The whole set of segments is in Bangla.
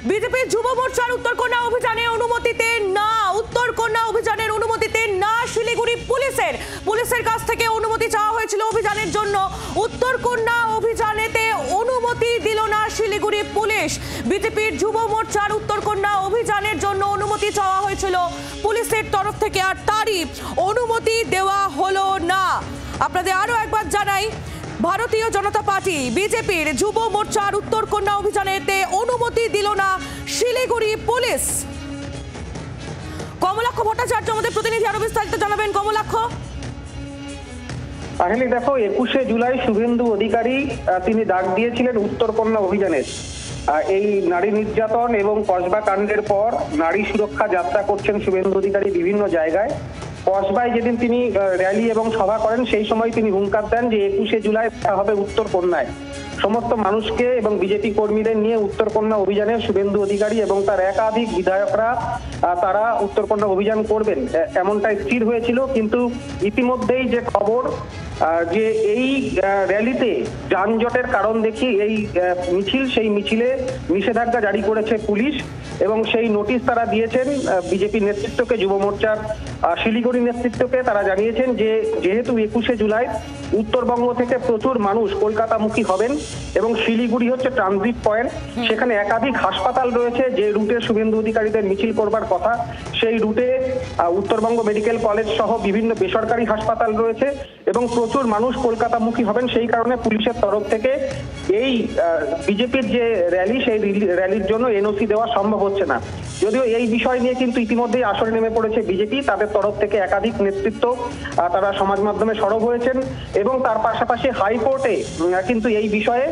বিজেপির যুব মোর্চার উত্তরকন্যা অভিযানের অনুমতিতে না, উত্তরকন্যা অভিযানের অনুমতিতে না শিলিগুড়ি পুলিশের কাছ থেকে অনুমতি চাওয়া হয়েছিল অভিযানের জন্য। উত্তরকন্যা অভিযানেতে অনুমতি দিল না শিলিগুড়ি পুলিশ। বিজেপির যুব মোর্চার উত্তরকন্যা অভিযানের জন্য অনুমতি চাওয়া হয়েছিল পুলিশের তরফ থেকে, আর তারই অনুমতি দেওয়া হলো না। আপনাদের আরো একবার জানাই, ভারতীয় জনতা পার্টি বিজেপির যুব মোর্চার উত্তরকন্যা অভিযানেতে অনুমতি দিল না শিলিগুড়ি পুলিশ। কমলাক্ষ ভট্টাচার্য আমাদের প্রতিনিধি, আরো বিস্তারিত জানাবেন। কমলাক্ষ। আসলে দেখো, 21শে জুলাই শুভেন্দু অধিকারী তিনি ডাক দিয়েছিলেন উত্তরকন্যা অভিযানের। এই নারী নির্যাতন এবং কসবা কাণ্ডের পর নারী সুরক্ষা যাত্রা করছেন শুভেন্দু অধিকারী বিভিন্ন জায়গায়। কসবায় যেদিন তিনি র্যালি এবং সভা করেন সেই সময় তিনি হুঙ্কার দেন যে 21শে জুলাই হবে উত্তরকন্যায়। সমস্ত মানুষকে এবং বিজেপি কর্মীদের নিয়ে উত্তরকন্যা অভিযানে শুভেন্দু অধিকারী এবং তার একাধিক বিধায়করা তারা উত্তরকন্যা অভিযান করবেন, এমনটাই স্থির হয়েছিল। কিন্তু ইতিমধ্যেই যে খবর যে এই র্যালিতে যানজটের কারণ দেখি এই সেই মিছিলে নিষেধাজ্ঞা জারি করেছে পুলিশ এবং সেই নোটিশ তারা দিয়েছেন বিজেপি নেতৃত্বকে, যুব মোর্চার শিলিগুড়ি নেতৃত্বকে। তারা জানিয়েছেন যে যেহেতু 21শে জুলাই উত্তরবঙ্গ থেকে প্রচুর মানুষ কলকাতামুখী হবেন এবং শিলিগুড়ি হচ্ছে ট্রানজিট পয়েন্ট, সেখানে একাধিক হাসপাতাল রয়েছে। যে রুটে শুভেন্দু অধিকারীদের মিছিল করবার কথা সেই রুটে উত্তরবঙ্গ মেডিকেল কলেজ সহ বিভিন্ন বেসরকারি হাসপাতাল রয়েছে এবং প্রচুর মানুষ কলকাতামুখী হবেন। সেই কারণে পুলিশের তরফ থেকে এই বিজেপির যে র্যালি সেই র্যালির জন্য এনওসি দেওয়া সম্ভব হচ্ছে না। যদিও এই বিষয় নিয়ে কিন্তু ইতিমধ্যেই আসরে নেমে পড়েছে বিজেপি, তাদের তরফ থেকে একাধিক নেতৃত্ব তারা সমাজ মাধ্যমে সরব হয়েছেন এবং তার পাশাপাশি হাইকোর্টে কিন্তু এই বিষয়ে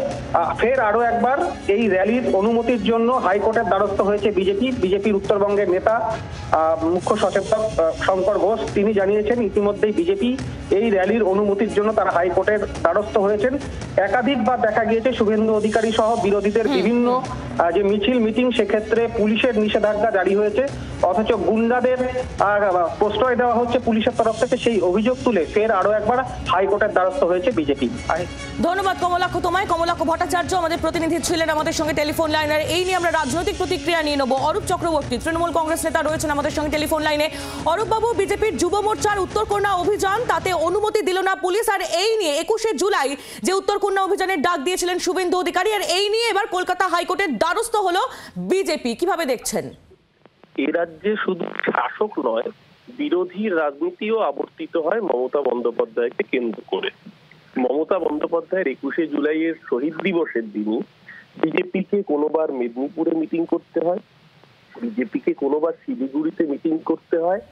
ফের আরো একবার এই র্যালির অনুমতির জন্য হাইকোর্টের দ্বারস্থ হয়েছে বিজেপির উত্তরবঙ্গের নেতা মুখ্য সচেতক শঙ্কর ঘোষ। তিনি জানিয়েছেন ইতিমধ্যেই বিজেপি এই র্যালির অনুমতির জন্য তারা হাইকোর্টের দ্বারস্থ হয়েছেন। একাধিকবার দেখা গিয়েছে শুভেন্দু অধিকারী সহ বিরোধীদের বিভিন্ন যে মিছিল মিটিং সেক্ষেত্রে পুলিশের নিষেধাজ্ঞা জারি হয়েছে, অথচ গুন্ডাদের প্রশ্রয় দেওয়া হচ্ছে পুলিশের তরফ থেকে। সেই অভিযোগ তুলে ফের আরো একবার হাইকোর্টের দ্বারস্থ হয়েছে বিজেপি। ধন্যবাদ কমলাক্ষ তোমায়। কমলাক্ষ ভট্টাচার্য আমাদের প্রতিনিধি ছিলেন আমাদের সঙ্গে টেলিফোন লাইনের। এই নিয়ে আমরা রাজনৈতিক প্রতিক্রিয়া নিয়ে নেব। অরূপ চক্রবর্তী তৃণমূল কংগ্রেস নেতা রয়েছেন আমাদের সঙ্গে টেলিফোন লাইনে। অরূপ বাবু, বিজেপির যুব মোর্চার উত্তরকন্যা অভিযান তাতে অনুমতি দিল না পুলিশ, আর এই নিয়ে 21শে জুলাই যে উত্তরকন্যা অভিযানের ডাক দিয়েছিলেন শুভেন্দু অধিকারী, আর এই নিয়ে এবার কলকাতা হাইকোর্টের দ্বারস্থ হলো বিজেপি, কিভাবে দেখছেন? এ রাজ্যে শুধু শাসক নয়, বিরোধীর রাজনীতিও আবর্তিত হয় মমতা বন্দ্যোপাধ্যায়কে কেন্দ্র করে। মমতা বন্দ্যোপাধ্যায়ের 21শে জুলাইয়ের শহীদ দিবসের দিনই বিজেপিকে কোনোবার মেদিনীপুরে মিটিং করতে হয়, বিজেপিকে কোনোবার শিলিগুড়িতে মিটিং করতে হয়,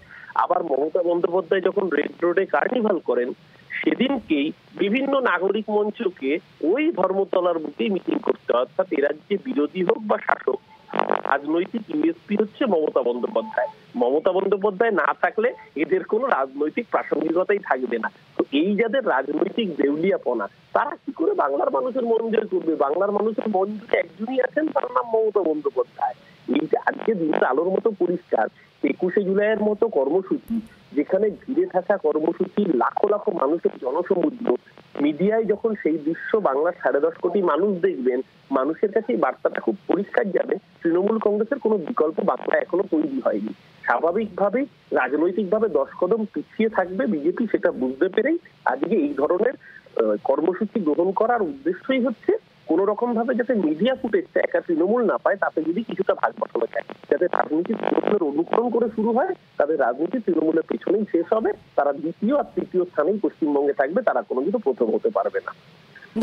আবার মমতা বন্দ্যোপাধ্যায় যখন রেড রোডে কার্নিভাল করেন সেদিনকেই বিভিন্ন নাগরিক মঞ্চকে ওই ধর্মতলার বুকেই মিটিং করতে হয়। অর্থাৎ এ রাজ্যে বিরোধী হোক বা শাসক, রাজনৈতিক ইউএসপি হচ্ছে মমতা বন্দ্যোপাধ্যায়। মমতা বন্দ্যোপাধ্যায় না থাকলে এদের কোনো রাজনৈতিক প্রাসঙ্গিকতাই থাকবে না। তো এই যাদের রাজনৈতিক দেউলিয়াপনা, তারা কি করে বাংলার মানুষের মন জয় করবে? বাংলার মানুষের মন জয় একজনই আছেন, তার নাম মমতা বন্দ্যোপাধ্যায়। এই যে আজকে দিনটা আলোর মতো পরিষ্কার, 21শে জুলাইয়ের মতো কর্মসূচি, যেখানে ঘিরে থাকা কর্মসূচি লাখো লাখো মানুষের জনসমুদ্র, মিডিয়ায় যখন সেই দৃশ্য বাংলার 10.5 কোটি মানুষ দেখবেন, মানুষের কাছে এই বার্তাটা খুব পরিষ্কার যাবে, তৃণমূল কংগ্রেসের কোনো বিকল্প বার্তা এখনো তৈরি হয়নি। স্বাভাবিকভাবেই রাজনৈতিকভাবে 10 কদম পিছিয়ে থাকবে বিজেপি, সেটা বুঝতে পেরেই আজকে এই ধরনের কর্মসূচি গ্রহণ করার উদ্দেশ্যই হচ্ছে কোন রকম ভাবে যাতে মিডিয়া ফুটেজটা একা তৃণমূল না পায়, তাতে যদি কিছুটা ভাগ বসানো যায়, যাতে রাজনীতি তৃণমূলের অনুকরণ করে শুরু হয়, তাদের রাজনীতি তৃণমূলের পেছনেই শেষ হবে, তারা দ্বিতীয় আর তৃতীয় স্থানেই পশ্চিমবঙ্গে থাকবে, তারা কোনোদিনও প্রথম হতে পারবে না।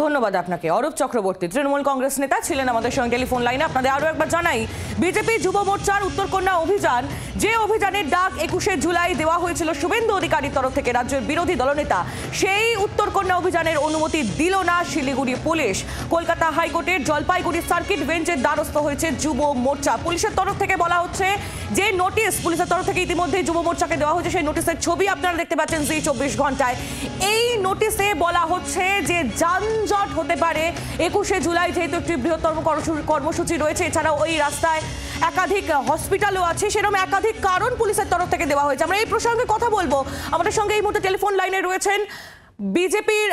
ধন্যবাদ আপনাকে। অরূপ চক্রবর্তী তৃণমূল কংগ্রেস নেতা ছিলেন আমাদের সঙ্গে টেলিফোন লাইনে। আপনাদের আরো একবার জানাই, বিজেপি যুব মোর্চার উত্তরকন্যা অভিযান, যে অভিযানের ডাক 21শে জুলাই দেওয়া হয়েছিল শুভেন্দু অধিকারীর তরফ থেকে রাজ্যের বিরোধী দলনেতা, সেই উত্তরকন্যা অভিযানের অনুমতি দিল না শিলিগুড়ি পুলিশ। কলকাতা হাইকোর্টের জলপাইগুড়ি সার্কিট বেঞ্চের দ্বারস্থ হয়েছে যুব মোর্চা। পুলিশের তরফ থেকে বলা হচ্ছে যে নোটিশ পুলিশের তরফ থেকে ইতিমধ্যে যুব মোর্চাকে দেওয়া হয়েছে, সেই নোটিশের ছবি আপনারা দেখতে পাচ্ছেন জি 24 ঘন্টায়। এই নোটিশে বলা হচ্ছে যে যানজট হতে পারে 21শে জুলাই, যেহেতু একটি বৃহত্তম কর্মসূচি রয়েছে, এছাড়াও ওই রাস্তায় একাধিক হসপিটালও আছে, সেরকম একাধিক কারণ পুলিশের তরফ থেকে দেওয়া হয়েছে। আমরা এই প্রসঙ্গে কথা বলবো। আমাদের সঙ্গে এই মুহূর্তে টেলিফোন লাইনে রয়েছেন বিজেপির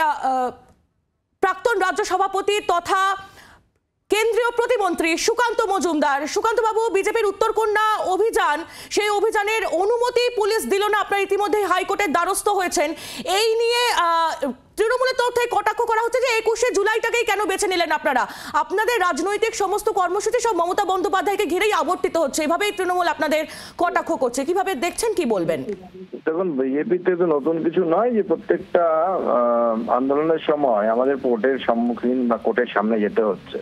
প্রাক্তন রাজ্য সভাপতি তথা কেন্দ্রীয় প্রতিমন্ত্রী সুকান্ত মজুমদার। সুকান্ত বাবু, বিজেপির উত্তরকন্যা অভিযান, সেই অভিযানের অনুমতি পুলিশ দিল না, আপনারা ইতিমধ্যে হাইকোর্টের দ্বারস্থ হয়েছেন। এই নিয়ে তৃণমূলের তরফ থেকে কটাক্ষ করা হচ্ছে যে 21শে জুলাইটাকেই কেন বেছে নিলেন আপনারা? আপনাদের রাজনৈতিক সমস্ত কর্মসূচি সব মমতা বন্দ্যোপাধ্যায়কে ঘিরেই আবর্তিত হচ্ছে, এভাবেই তৃণমূল আপনাদের কটাক্ষ করছে। কিভাবে দেখছেন, কি বলবেন? দেখুন, বিজেপিতে তো নতুন কিছু নয় যে প্রত্যেকটা আন্দোলনের সময় আমাদের কোর্টের সম্মুখীন বা কোর্টের সামনে যেতে হচ্ছে।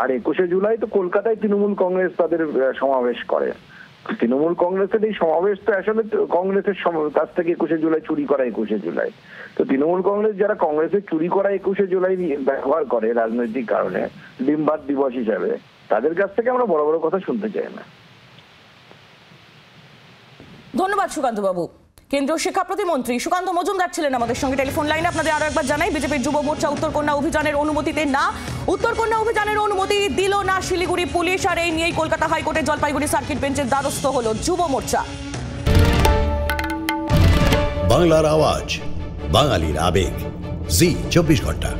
আর 21শে জুলাই তো কলকাতায় তৃণমূল কংগ্রেস তাদের সমাবেশ করে। তৃণমূল কংগ্রেসের এই সমাবেশ তো আসলে কংগ্রেসের কাছ থেকে 21শে জুলাই চুরি করা 21শে জুলাই। তো তৃণমূল কংগ্রেস যারা কংগ্রেসের চুরি করা 21শে জুলাই ব্যবহার করে রাজনৈতিক কারণে, ডিমবাত দিবস হিসাবে, তাদের কাছ থেকে আমরা বড় বড় কথা শুনতে চাই না। ধন্যবাদ সুকান্ত বাবু। কেন্দ্রীয় শিক্ষা প্রতিমন্ত্রী সুকান্ত মজুমদার ছিলেন আমাদের সঙ্গে টেলিফোন লাইনে। আপনাদের আরো একবার জানাই, বিজেপির যুব মোর্চা উত্তরকন্যা অভিযানের অনুমতিতে না, উত্তরকন্যা অভিযানের অনুমতি দিল না শিলিগুড়ি পুলিশ। আর এই নিয়েই কলকাতা হাইকোর্টের জলপাইগুড়ি সার্কিট বেঞ্চের দ্বারস্থ হলো যুব মোর্চা। বাংলার আওয়াজ, বাঙালির আবেগ, জি 24 ঘন্টা।